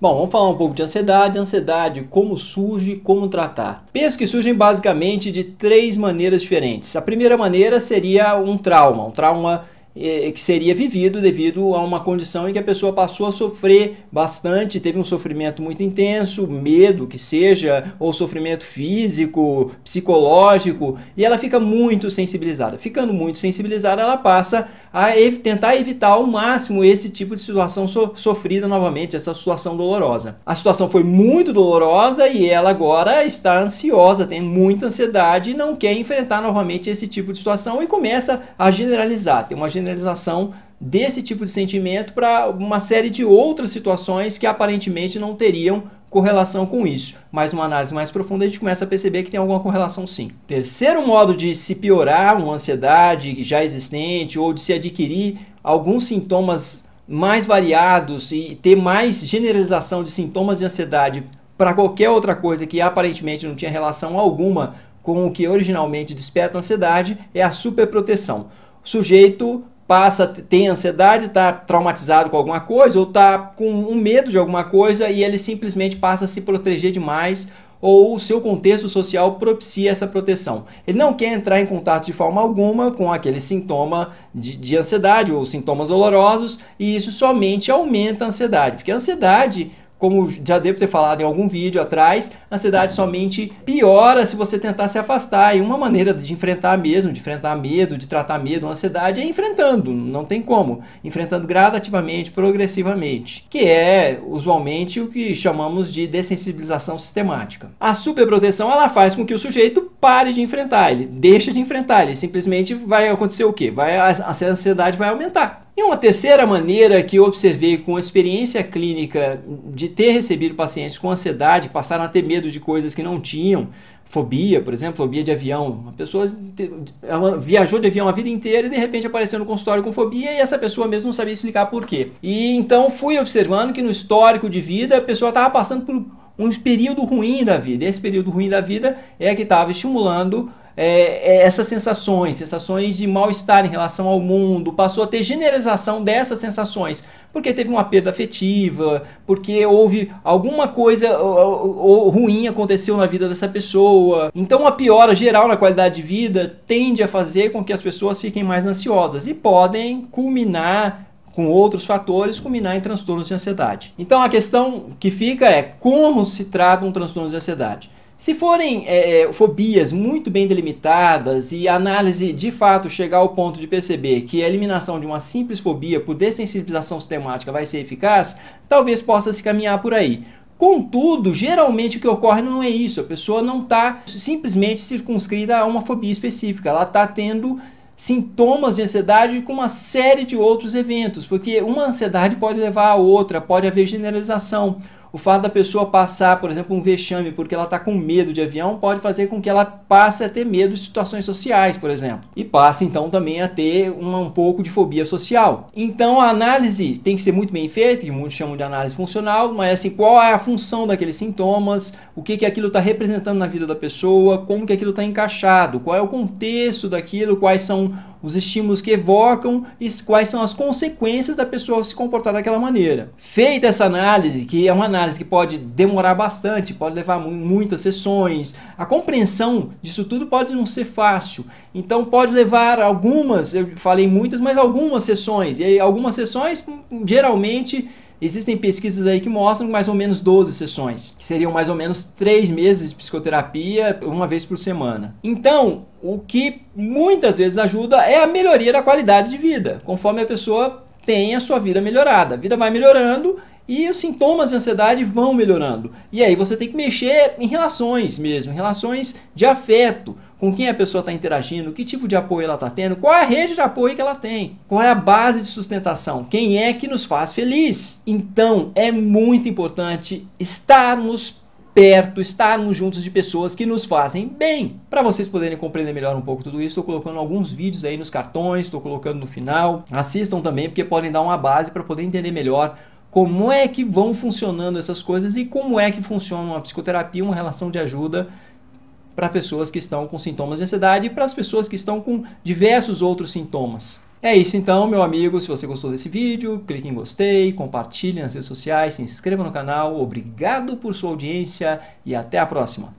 Bom, vamos falar um pouco de ansiedade. Ansiedade, como surge, como tratar. Penso que surgem basicamente de três maneiras diferentes. A primeira maneira seria um trauma que seria vivido devido a uma condição em que a pessoa passou a sofrer bastante, teve um sofrimento muito intenso, medo que seja, ou sofrimento físico, psicológico, e ela fica muito sensibilizada. Ficando muito sensibilizada, ela passa a tentar evitar ao máximo esse tipo de situação sofrida novamente, essa situação dolorosa. A situação foi muito dolorosa e ela agora está ansiosa, tem muita ansiedade e não quer enfrentar novamente esse tipo de situação e começa a generalizar, tem uma generalização desse tipo de sentimento para uma série de outras situações que aparentemente não teriam correlação com isso. Mas numa análise mais profunda a gente começa a perceber que tem alguma correlação sim. Terceiro modo de se piorar uma ansiedade já existente ou de se adquirir alguns sintomas mais variados e ter mais generalização de sintomas de ansiedade para qualquer outra coisa que aparentemente não tinha relação alguma com o que originalmente desperta ansiedade é a superproteção. O sujeito tem ansiedade, está traumatizado com alguma coisa ou está com um medo de alguma coisa e ele simplesmente passa a se proteger demais ou o seu contexto social propicia essa proteção. Ele não quer entrar em contato de forma alguma com aquele sintoma de ansiedade ou sintomas dolorosos e isso somente aumenta a ansiedade, porque a ansiedade, como já devo ter falado em algum vídeo atrás, a ansiedade somente piora se você tentar se afastar. E uma maneira de enfrentar mesmo, de enfrentar medo, de tratar medo, ansiedade, é enfrentando. Não tem como. Enfrentando gradativamente, progressivamente. Que é, usualmente, o que chamamos de dessensibilização sistemática. A superproteção, ela faz com que o sujeito pare de enfrentar. Ele deixa de enfrentar. Ele simplesmente vai acontecer o quê? A ansiedade vai aumentar. E uma terceira maneira que eu observei com experiência clínica de ter recebido pacientes com ansiedade, que passaram a ter medo de coisas que não tinham, fobia, por exemplo, fobia de avião. Uma pessoa viajou de avião a vida inteira e de repente apareceu no consultório com fobia e essa pessoa mesmo não sabia explicar por quê. E então fui observando que no histórico de vida a pessoa estava passando por um período ruim da vida. E esse período ruim da vida é que estava estimulando essas sensações de mal-estar em relação ao mundo, passou a ter generalização dessas sensações, porque teve uma perda afetiva, porque houve alguma coisa ruim aconteceu na vida dessa pessoa. Então a piora geral na qualidade de vida tende a fazer com que as pessoas fiquem mais ansiosas e podem culminar com outros fatores, culminar em transtornos de ansiedade. Então a questão que fica é como se trata um transtorno de ansiedade. Se forem fobias muito bem delimitadas e a análise de fato chegar ao ponto de perceber que a eliminação de uma simples fobia por dessensibilização sistemática vai ser eficaz, talvez possa se caminhar por aí. Contudo, geralmente o que ocorre não é isso, a pessoa não está simplesmente circunscrita a uma fobia específica, ela está tendo sintomas de ansiedade com uma série de outros eventos, porque uma ansiedade pode levar a outra, pode haver generalização. O fato da pessoa passar, por exemplo, um vexame porque ela está com medo de avião pode fazer com que ela passe a ter medo de situações sociais, por exemplo. E passe então também a ter um pouco de fobia social. Então a análise tem que ser muito bem feita, que muitos chamam de análise funcional, mas assim, qual é a função daqueles sintomas, o que aquilo está representando na vida da pessoa, como que aquilo está encaixado, qual é o contexto daquilo, quais são os estímulos que evocam e quais são as consequências da pessoa se comportar daquela maneira. Feita essa análise, que é uma análise que pode demorar bastante, pode levar muitas sessões, a compreensão disso tudo pode não ser fácil, então pode levar algumas, eu falei muitas, mas algumas sessões, e aí algumas sessões geralmente existem pesquisas aí que mostram mais ou menos 12 sessões, que seriam mais ou menos 3 meses de psicoterapia, uma vez por semana. Então, o que muitas vezes ajuda é a melhoria da qualidade de vida, conforme a pessoa tem a sua vida melhorada. A vida vai melhorando e os sintomas de ansiedade vão melhorando. E aí você tem que mexer em relações mesmo, em relações de afeto, com quem a pessoa está interagindo, que tipo de apoio ela está tendo, qual é a rede de apoio que ela tem, qual é a base de sustentação, quem é que nos faz feliz. Então é muito importante estarmos perto, estarmos juntos de pessoas que nos fazem bem. Para vocês poderem compreender melhor um pouco tudo isso, estou colocando alguns vídeos aí nos cartões, estou colocando no final. Assistam também, porque podem dar uma base para poder entender melhor como é que vão funcionando essas coisas e como é que funciona uma psicoterapia, uma relação de ajuda para pessoas que estão com sintomas de ansiedade e para as pessoas que estão com diversos outros sintomas. É isso então, meu amigo. Se você gostou desse vídeo, clique em gostei, compartilhe nas redes sociais, se inscreva no canal. Obrigado por sua audiência e até a próxima.